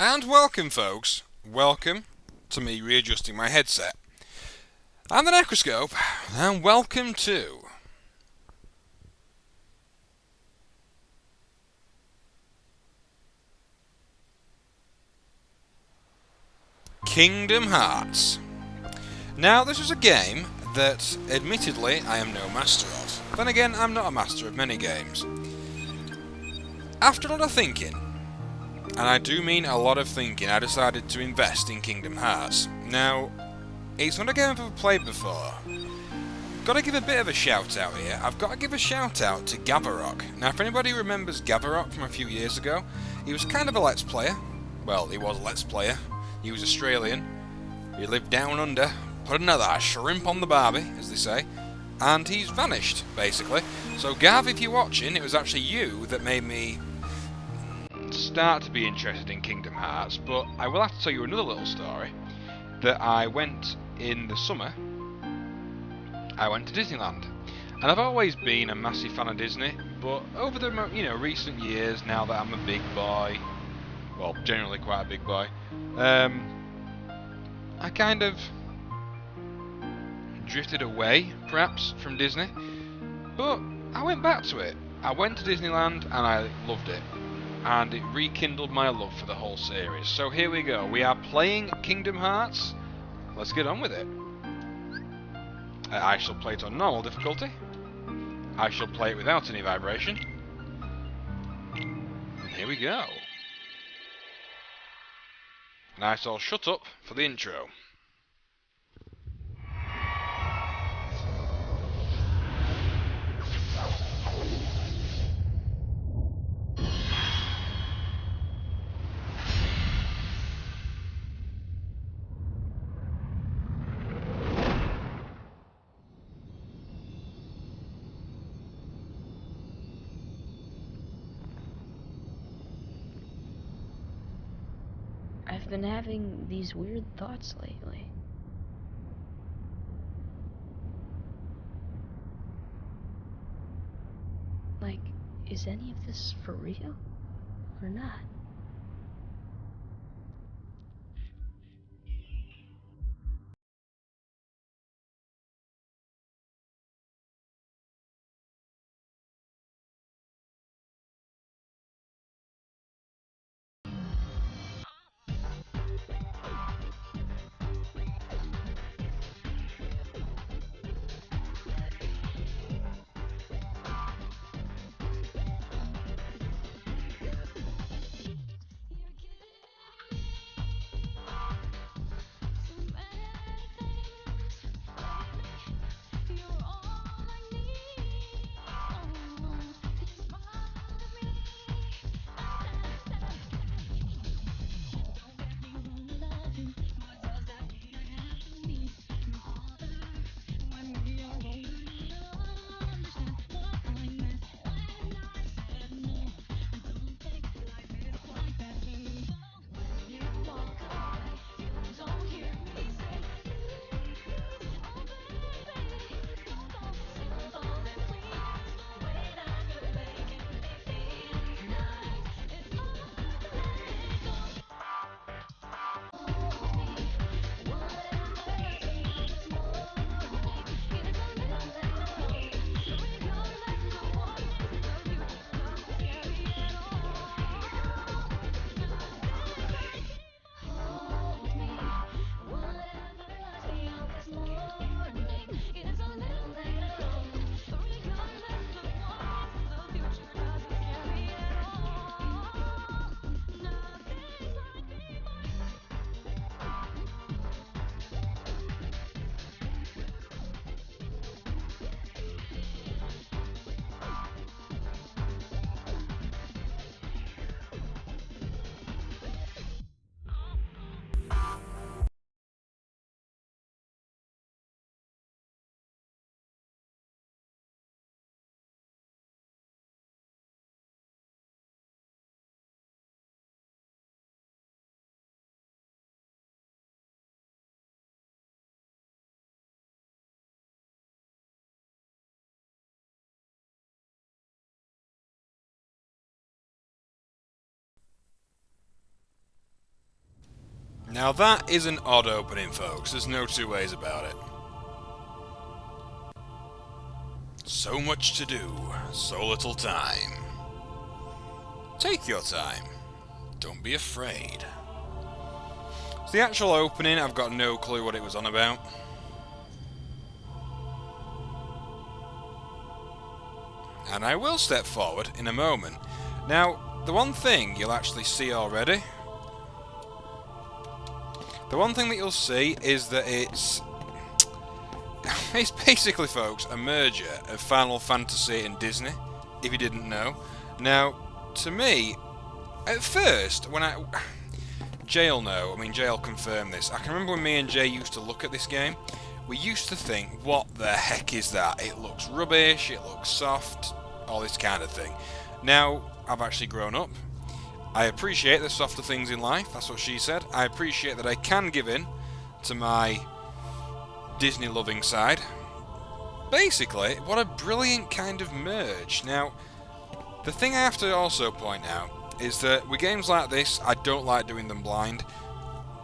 And welcome, folks. Welcome to me readjusting my headset. I'm the Necroscope, and welcome to Kingdom Hearts. Now, this is a game that, admittedly, I am no master of. Then again, I'm not a master of many games. After a lot of thinking, and I do mean a lot of thinking, I decided to invest in Kingdom Hearts. Now, it's not a game I've played before. Got to give a bit of a shout out here. I've got to give a shout out to Gavarok. Now, if anybody remembers Gavarok from a few years ago, he was kind of a Let's Player. Well, he was a Let's Player. He was Australian. He lived down under, put another shrimp on the barbie, as they say, and he's vanished, basically. So, Gav, if you're watching, it was actually you that made me start to be interested in Kingdom Hearts, but I will have to tell you another little story. That I went in the summer, I went to Disneyland, and I've always been a massive fan of Disney, but over the recent years, now that I'm a big boy, well, generally quite a big boy, I kind of drifted away, perhaps, from Disney, but I went back to it. I went to Disneyland and I loved it, and it rekindled my love for the whole series. So here we go, we are playing Kingdom Hearts. Let's get on with it. I shall play it on normal difficulty. I shall play it without any vibration. And here we go. And I shall shut up for the intro. I've been having these weird thoughts lately. Like, is any of this for real? Or not? Now that is an odd opening, folks. There's no two ways about it. So much to do, so little time. Take your time. Don't be afraid. So the actual opening, I've got no clue what it was on about. And I will step forward in a moment. Now, the one thing you'll actually see already... The one thing that you'll see is that it's basically, folks, a merger of Final Fantasy and Disney, if you didn't know. Now, to me, at first, when Jay'll know, I mean, Jay'll confirm this. I can remember when me and Jay used to look at this game, we used to think, what the heck is that? It looks rubbish, it looks soft, all this kind of thing. Now, I've actually grown up. I appreciate the softer things in life, that's what she said. I appreciate that I can give in to my Disney-loving side. Basically, what a brilliant kind of merge. Now, the thing I have to also point out is that with games like this, I don't like doing them blind.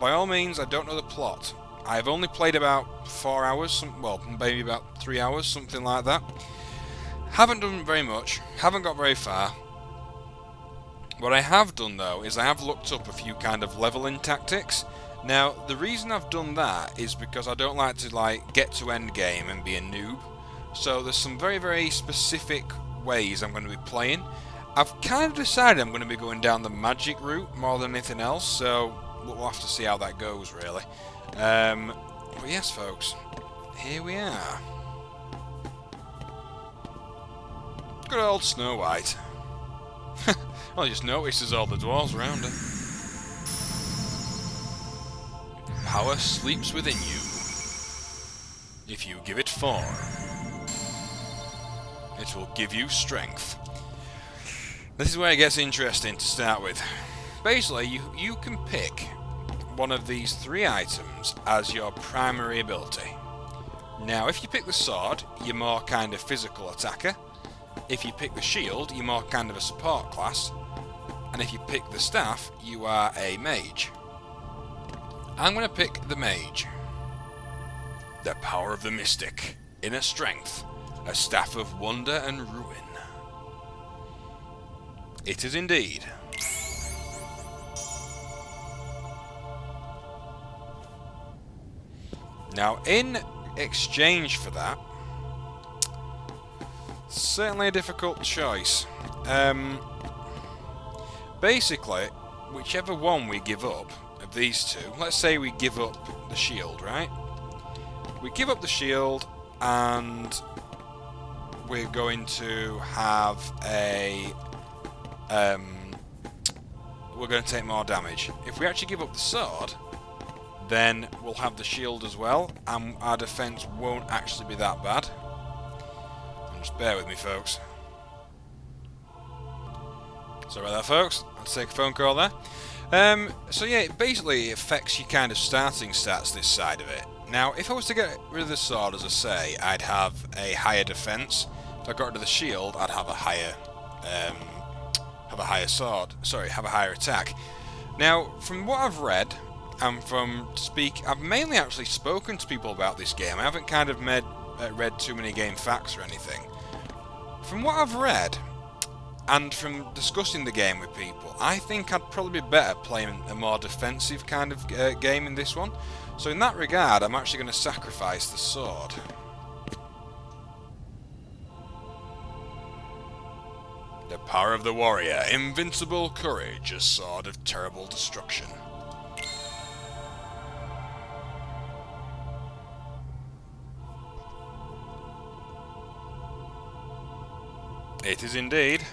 By all means, I don't know the plot. I've only played about 4 hours, well, maybe about 3 hours, something like that. Haven't done very much, haven't got very far. What I have done, though, is I have looked up a few kind of leveling tactics. Now, the reason I've done that is because I don't like to, get to end game and be a noob. So there's some very, very specific ways I'm going to be playing. I've kind of decided I'm going to be going down the magic route more than anything else, so we'll have to see how that goes, really. But yes, folks, here we are. Good old Snow White. Well, I just noticed there's all the dwarves around her. Power sleeps within you. If you give it form, it will give you strength. This is where it gets interesting to start with. Basically, you can pick one of these 3 items as your primary ability. Now, if you pick the sword, you're more kind of physical attacker. If you pick the shield, you're more kind of a support class. And if you pick the staff, you are a mage. I'm going to pick the mage. The power of the mystic, inner strength, a staff of wonder and ruin. It is indeed. Now, in exchange for that, certainly a difficult choice. Basically, whichever one we give up of these two, let's say we give up the shield, right? We give up the shield and we're going to have a... we're going to take more damage. If we actually give up the sword, then we'll have the shield as well, and our defense won't actually be that bad. Just bear with me, folks. Sorry about that, folks. I'll take a phone call there. So yeah, basically it affects your kind of starting stats this side of it. Now, if I was to get rid of the sword, as I say, I'd have a higher defense. If I got rid of the shield, I'd have a higher, have a higher attack. Now, from what I've read, and I've mainly actually spoken to people about this game. I haven't kind of read too many game facts or anything. From what I've read, and from discussing the game with people, I think I'd probably be better playing a more defensive kind of game in this one. So in that regard, I'm actually going to sacrifice the sword. The power of the warrior, invincible courage, a sword of terrible destruction. It is indeed.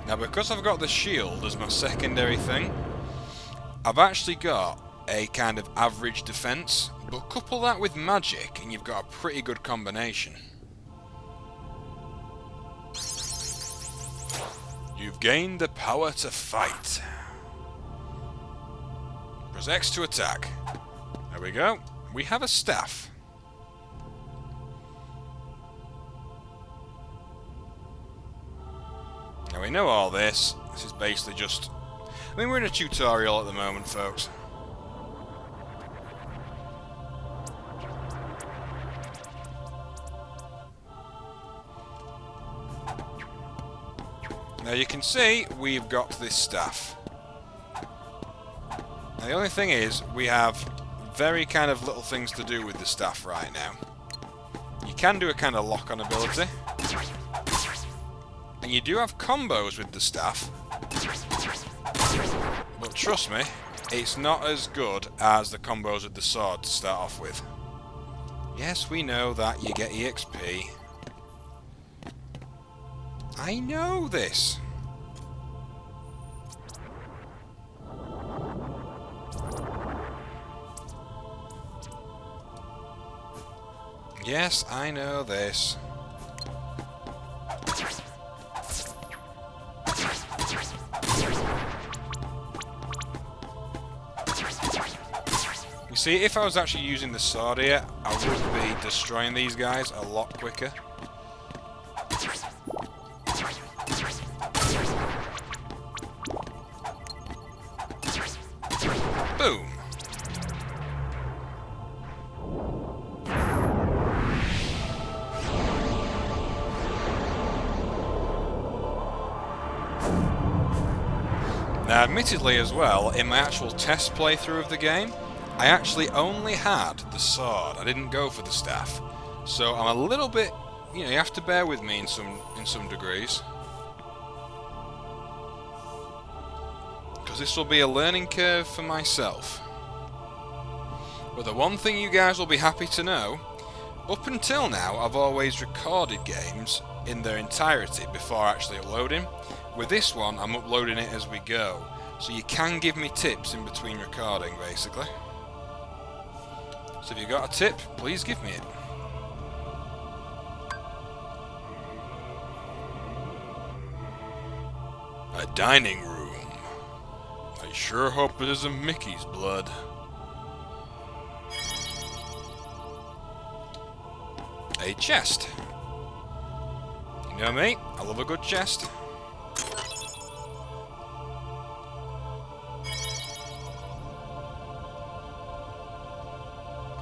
Now, because I've got the shield as my secondary thing, I've actually got a kind of average defense, but couple that with magic and you've got a pretty good combination. You've gained the power to fight. Press X to attack. There we go. We have a staff. Now we know all this. This is basically just... I mean, we're in a tutorial at the moment, folks. Now you can see we've got this staff. Now the only thing is, we have very kind of little things to do with the staff right now. You can do a kind of lock-on ability. And you do have combos with the staff. But trust me, it's not as good as the combos with the sword to start off with. Yes, we know that you get EXP. I know this. Yes, I know this. You see, if I was actually using the sword here, I would be destroying these guys a lot quicker. Boom! Now, admittedly as well, in my actual test playthrough of the game, I actually only had the sword. I didn't go for the staff. So I'm a little bit, you have to bear with me in some degrees. Because this will be a learning curve for myself. But the one thing you guys will be happy to know, up until now I've always recorded games in their entirety before actually uploading. With this one, I'm uploading it as we go. So you can give me tips in between recording, basically. So if you've got a tip, please give me it. A dining room. I sure hope it isn't Mickey's blood. A chest. You know me, I love a good chest.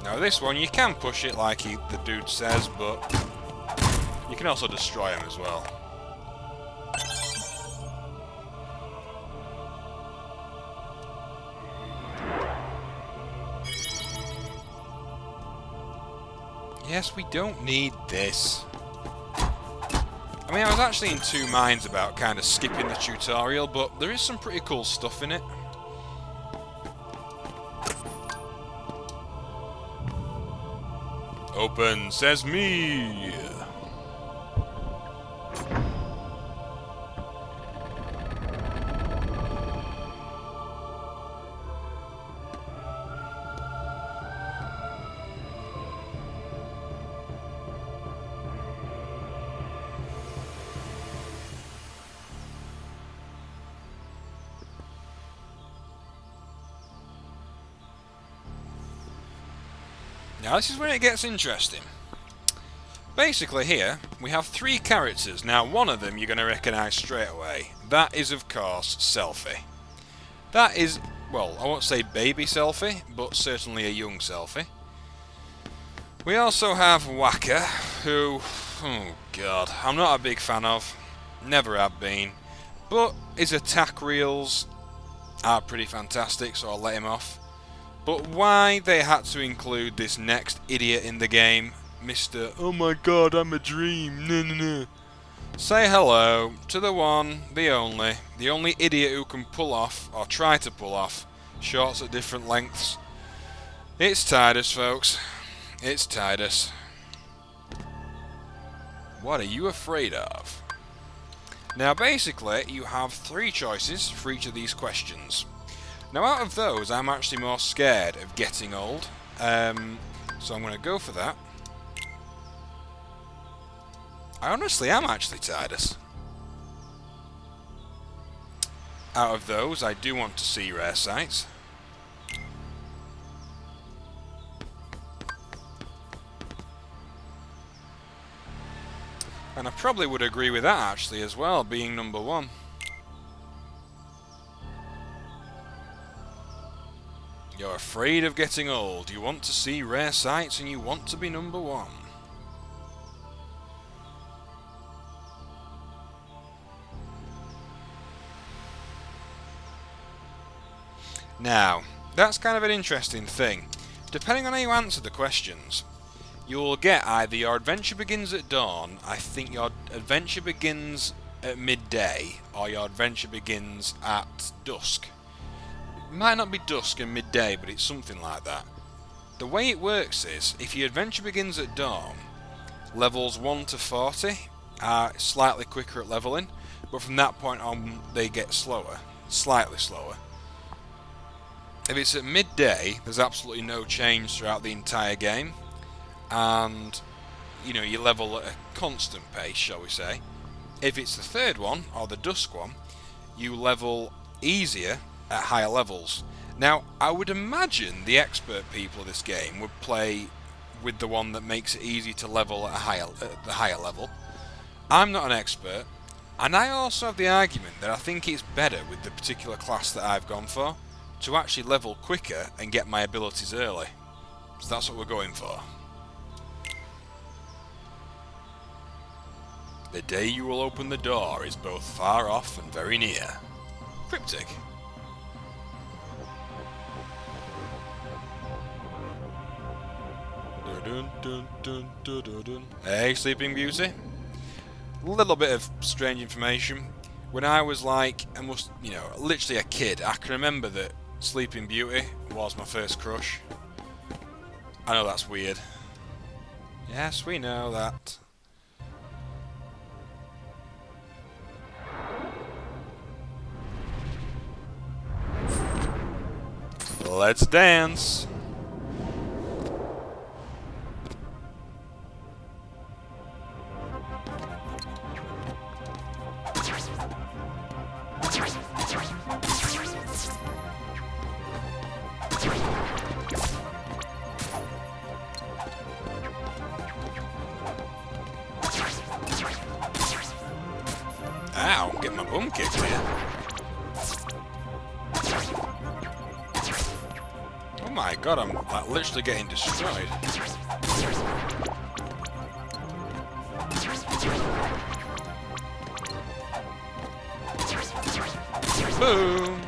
Now this one, you can push it like the dude says, but you can also destroy him as well. Yes, we don't need this. I mean, I was actually in two minds about kind of skipping the tutorial, but there is some pretty cool stuff in it. Open sesame! Now this is where it gets interesting. Basically here, we have three characters. Now one of them you're going to recognise straight away. That is of course Selphie. That is, well, I won't say baby Selphie, but certainly a young Selphie. We also have Waka, who, oh god, I'm not a big fan of. Never have been. But his attack reels are pretty fantastic, so I'll let him off. But why they had to include this next idiot in the game, Mr. Oh my god, I'm a dream, no. Say hello to the one, the only idiot who can pull off, or try to pull off, shorts at different lengths. It's Tidus, folks. It's Tidus. What are you afraid of? Now basically, you have three choices for each of these questions. Now out of those, I'm actually more scared of getting old, so I'm going to go for that. I honestly am actually Tidus. Out of those, I do want to see rare sights. And I probably would agree with that actually as well, being number 1. You're afraid of getting old, you want to see rare sights, and you want to be number 1. Now, that's kind of an interesting thing. Depending on how you answer the questions, you'll get either your adventure begins at dawn, I think your adventure begins at midday, or your adventure begins at dusk. It might not be dusk and midday, but it's something like that. The way it works is, if your adventure begins at dawn, levels 1 to 40 are slightly quicker at leveling, but from that point on they get slower, slightly slower. If it's at midday, there's absolutely no change throughout the entire game, and you know, you level at a constant pace, shall we say. If it's the third one, or the dusk one, you level easier at higher levels. Now, I would imagine the expert people of this game would play with the one that makes it easy to level at the higher level. I'm not an expert, and I also have the argument that I think it's better with the particular class that I've gone for to actually level quicker and get my abilities early. So that's what we're going for. The day you will open the door is both far off and very near. Cryptic. Dun, dun, dun, dun, dun, dun. Hey, Sleeping Beauty. A little bit of strange information. When I was like, literally a kid, I can remember that Sleeping Beauty was my first crush. I know that's weird. Yes, we know that. Let's dance. Ow, I'm getting my bum kicked here. Oh my god, I'm like literally getting destroyed. Boom!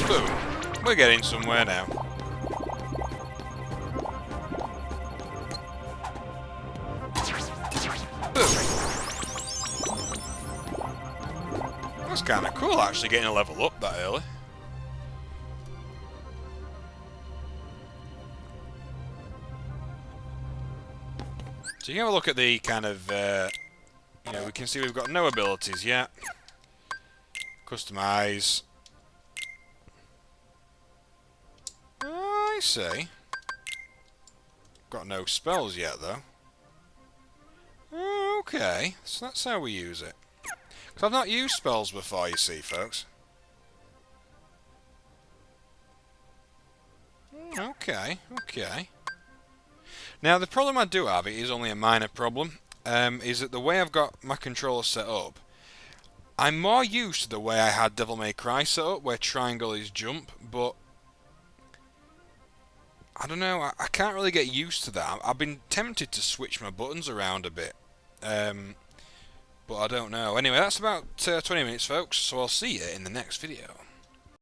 Boom! We're getting somewhere now. That's kind of cool, actually, getting a level up that early. So you can have a look at the kind of, we can see we've got no abilities yet. Customize. I see. Got no spells yet, though. Okay, so that's how we use it. Because I've not used spells before, you see, folks. Okay, okay. Now, the problem I do have, it is only a minor problem, is that the way I've got my controller set up, I'm more used to the way I had Devil May Cry set up, where triangle is jump, but I don't know, I can't really get used to that. I've been tempted to switch my buttons around a bit, but I don't know. Anyway, that's about 20 minutes, folks, so I'll see you in the next video.